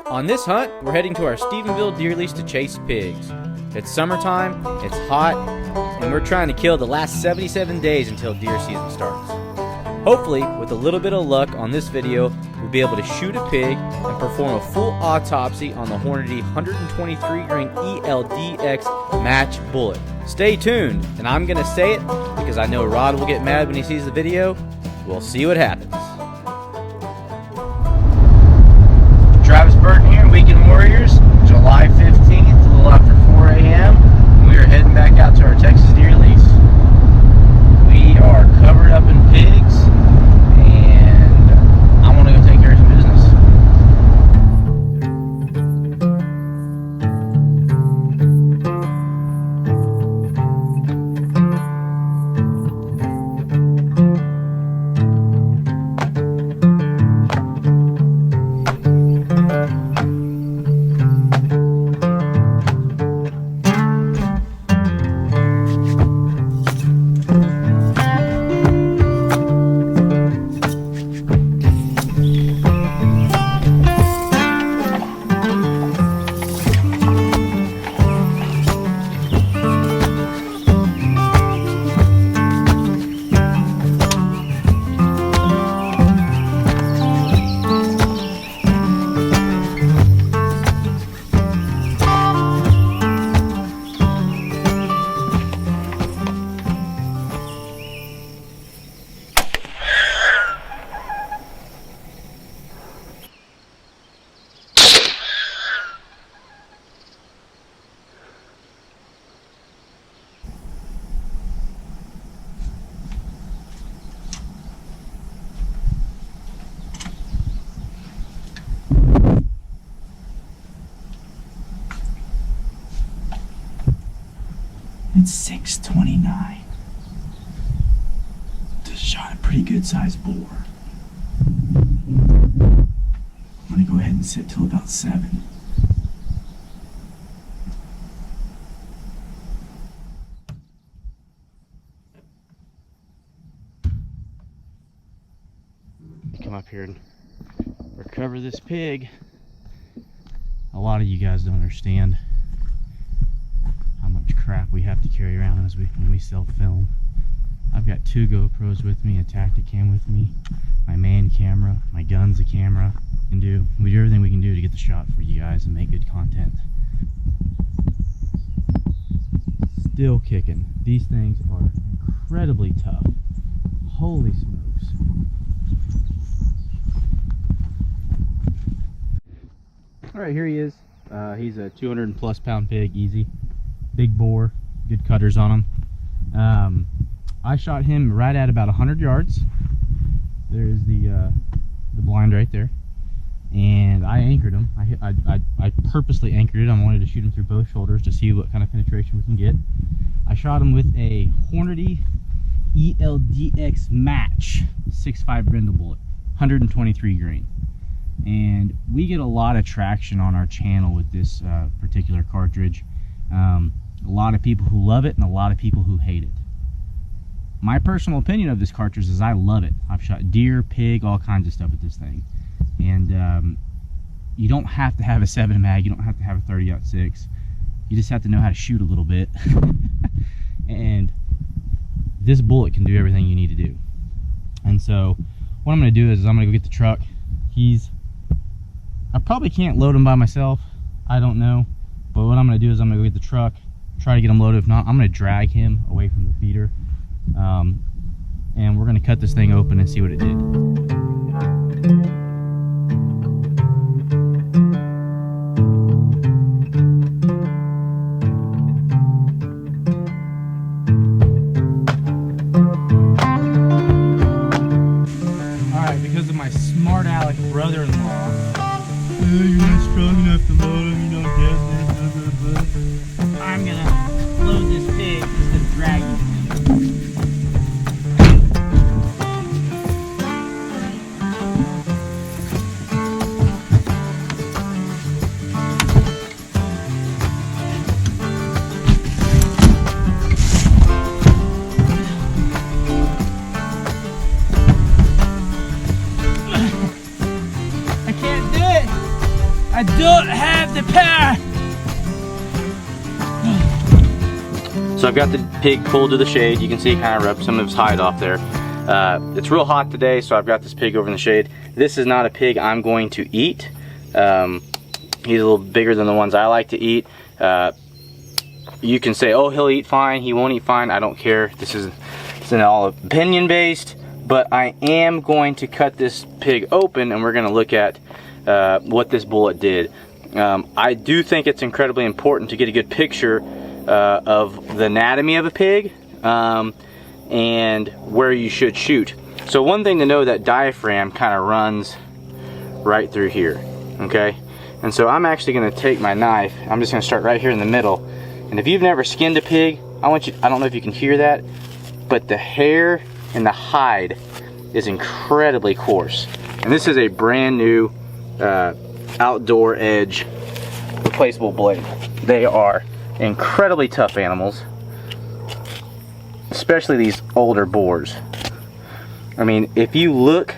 On this hunt, we're heading to our Stephenville deer lease to chase pigs. It's summertime, it's hot, and we're trying to kill the last 77 days until deer season starts. Hopefully, with a little bit of luck on this video, we'll be able to shoot a pig and perform a full autopsy on the Hornady 123 grain ELDX match bullet. Stay tuned, and I'm going to say it because I know Rod will get mad when he sees the video. We'll see what happens. Travis Burton here, Weekend Warriors, July 15th, a little after 4 a.m. We are heading back out to our Texas deer lease. We are covered up in pigs, and I want to go take care of some business. It's 6:29. Just shot a pretty good sized boar. I'm gonna go ahead and sit till about 7. Come up here and recover this pig. A lot of you guys don't understand how much crap we have to carry around when we self-film. I've got 2 GoPros with me, a Tacticam with me, my main camera, my gun's a camera. We do everything we can do to get the shot for you guys and make good content. Still kicking. These things are incredibly tough. Holy smokes. Alright, here he is. He's a 200+ pound pig, easy. Big boar, good cutters on him. I shot him right at about 100 yards. There's the blind right there. And I anchored him. I purposely anchored it. I wanted to shoot him through both shoulders to see what kind of penetration we can get. I shot him with a Hornady ELDX match 6.5 Grendel bullet, 123 grain. And we get a lot of traction on our channel with this particular cartridge. A lot of people who love it and a lot of people who hate it. My personal opinion of this cartridge is I love it. I've shot deer, pig, all kinds of stuff with this thing. And you don't have to have a 7 mag, you don't have to have a 30-06. You just have to know how to shoot a little bit. And this bullet can do everything you need to do. And so what I'm going to do is I'm going to go get the truck. I probably can't load him by myself, I don't know. But what I'm going to do is I'm going to go get the truck, try to get him loaded. If not, I'm going to drag him away from the feeder. And we're going to cut this thing open and see what it did. Alright, because of my smart aleck brother-in-law, you're not strong enough to load him, you don't get this, I'm gonna load this pig instead of dragging him. I don't have the power. So I've got the pig pulled to the shade. You can see it kind of rubbed some of his hide off there. It's real hot today, so I've got this pig over in the shade. This is not a pig I'm going to eat. He's a little bigger than the ones I like to eat. You can say, oh, he'll eat fine, he won't eat fine. I don't care. It's all opinion based, but I am going to cut this pig open and we're going to look at what this bullet did. I do think it's incredibly important to get a good picture of the anatomy of a pig and where you should shoot. So one thing to know, that diaphragm kind of runs right through here, okay? And so I'm actually going to take my knife, I'm just going to start right here in the middle. And if you've never skinned a pig, I don't know if you can hear that, but the hair and the hide is incredibly coarse. And this is a brand new outdoor edge replaceable blade. They are incredibly tough animals, especially these older boars. I mean, if you look,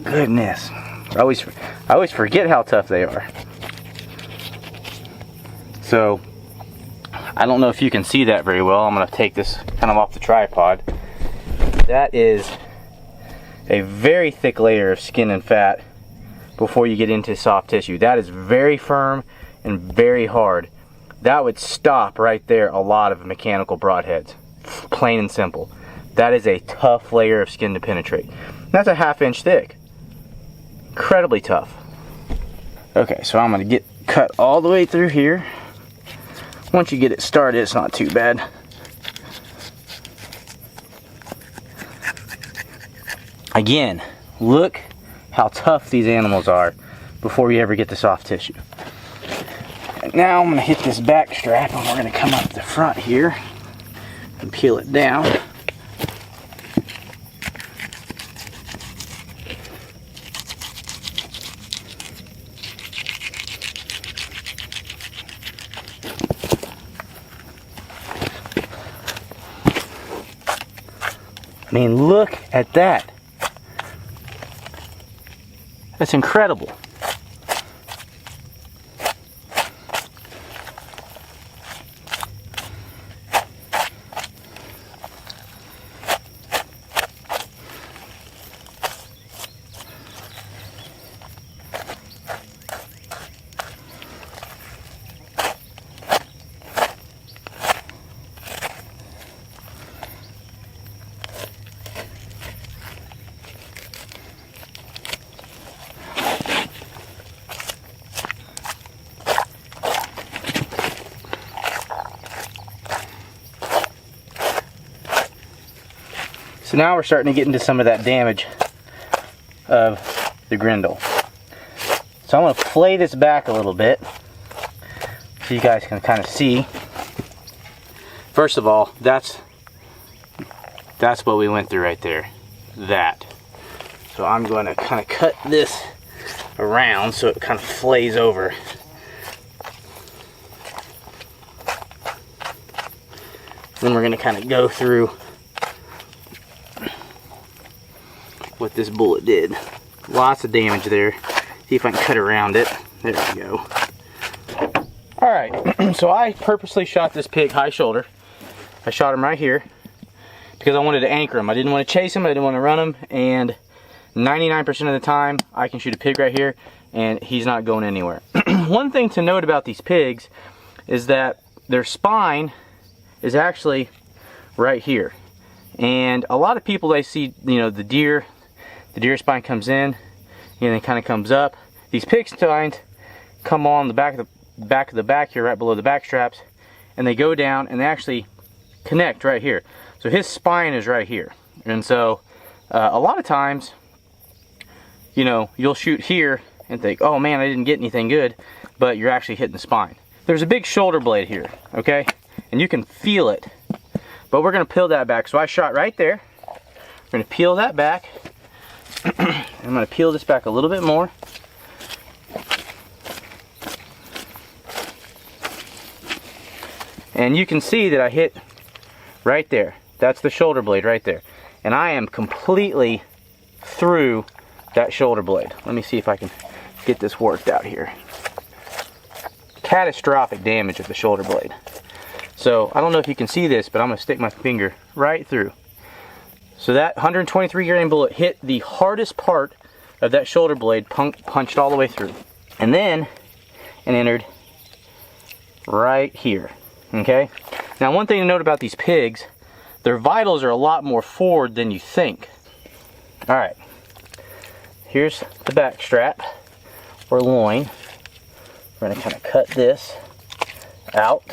goodness, I always forget how tough they are. So I don't know if you can see that very well. I'm going to take this kind of off the tripod. That is a very thick layer of skin and fat before you get into soft tissue. That is very firm and very hard. That would stop right there a lot of mechanical broadheads, plain and simple. That is a tough layer of skin to penetrate. That's a 1/2 inch thick. Incredibly tough. Okay, so I'm going to get cut all the way through here. Once you get it started, it's not too bad. Again, look how tough these animals are before you ever get the soft tissue. And now I'm going to hit this back strap and we're going to come up the front here and peel it down. I mean, look at that. That's incredible. So now we're starting to get into some of that damage of the Grendel. So I'm going to flay this back a little bit so you guys can kind of see. First of all, that's what we went through right there. That. So I'm going to kind of cut this around so it kind of flays over. Then we're going to kind of go through what this bullet did. Lots of damage there. See if I can cut around it. There we go. Alright, so I purposely shot this pig high shoulder. I shot him right here because I wanted to anchor him. I didn't want to chase him, I didn't want to run him, and 99% of the time I can shoot a pig right here and he's not going anywhere. One thing to note about these pigs is that their spine is actually right here. And a lot of people, they see, you know, the deer spine comes in and it kind of comes up. These pig spines come on the back of the back here, right below the back straps, and they go down and they actually connect right here. So his spine is right here. And so a lot of times, you know, you'll shoot here and think, oh man, I didn't get anything good, but you're actually hitting the spine. There's a big shoulder blade here, okay? And you can feel it, but we're gonna peel that back. So I shot right there. We're gonna peel that back. I'm gonna peel this back a little bit more. And you can see that I hit right there. That's the shoulder blade right there. And I am completely through that shoulder blade. Let me see if I can get this worked out here. Catastrophic damage of the shoulder blade. So I don't know if you can see this, but I'm gonna stick my finger right through. So that 123 grain bullet hit the hardest part of that shoulder blade, punched all the way through, and then it entered right here. Okay. Now, one thing to note about these pigs, their vitals are a lot more forward than you think. All right. Here's the back strap or loin. We're gonna kind of cut this out.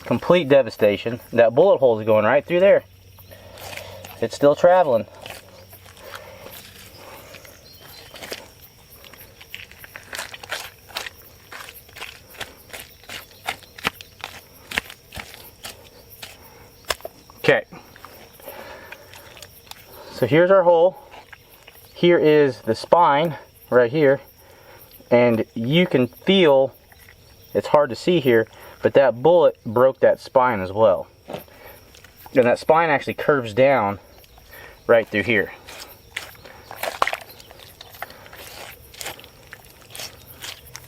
Complete devastation. That bullet hole is going right through there. It's still traveling. Okay. So here's our hole. Here is the spine right here. And you can feel, it's hard to see here, but that bullet broke that spine as well. And that spine actually curves down right through here.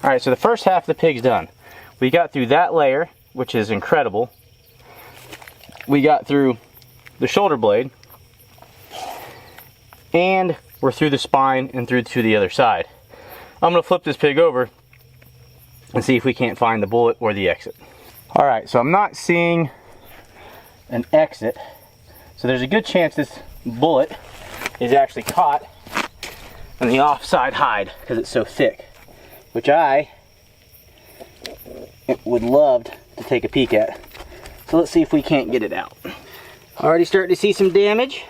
Alright, so the first half of the pig's done. We got through that layer, which is incredible. We got through the shoulder blade, and we're through the spine and through to the other side. I'm going to flip this pig over and see if we can't find the bullet or the exit. Alright, so I'm not seeing an exit, so there's a good chance this bullet is actually caught on the offside hide because it's so thick, which I would love to take a peek at. So let's see if we can't get it out. Already starting to see some damage.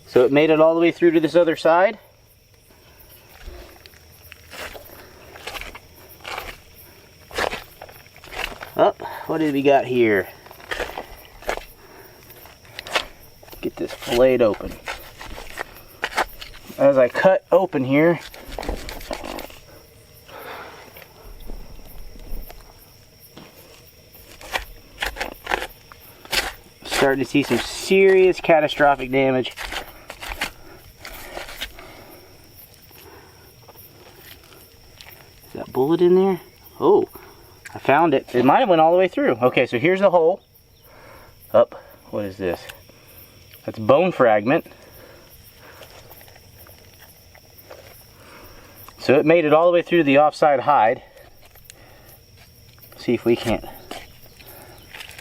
So it made it all the way through to this other side. Oh, what did we got here? Get this blade open. As I cut open here, starting to see some serious catastrophic damage. Is that bullet in there? Oh, I found it. It might have went all the way through. Okay, so here's the hole. Up. What is this? That's bone fragment. So it made it all the way through the offside hide. See if we can't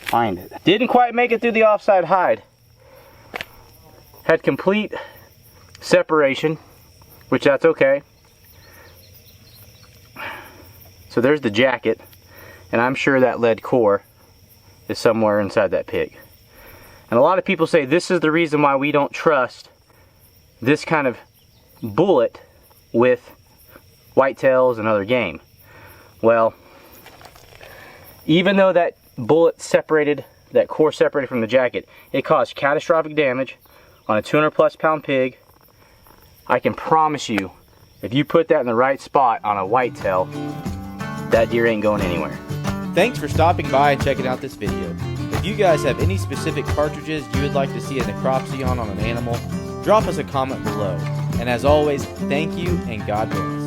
find it. Didn't quite make it through the offside hide. Had complete separation, which that's okay. So there's the jacket, and I'm sure that lead core is somewhere inside that pig. And a lot of people say this is the reason why we don't trust this kind of bullet with whitetails and other game. Well, even though that bullet separated, that core separated from the jacket, it caused catastrophic damage on a 200+ pound pig. I can promise you, if you put that in the right spot on a whitetail, that deer ain't going anywhere. Thanks for stopping by and checking out this video. If you guys have any specific cartridges you would like to see a necropsy on an animal, drop us a comment below. And as always, thank you and God bless.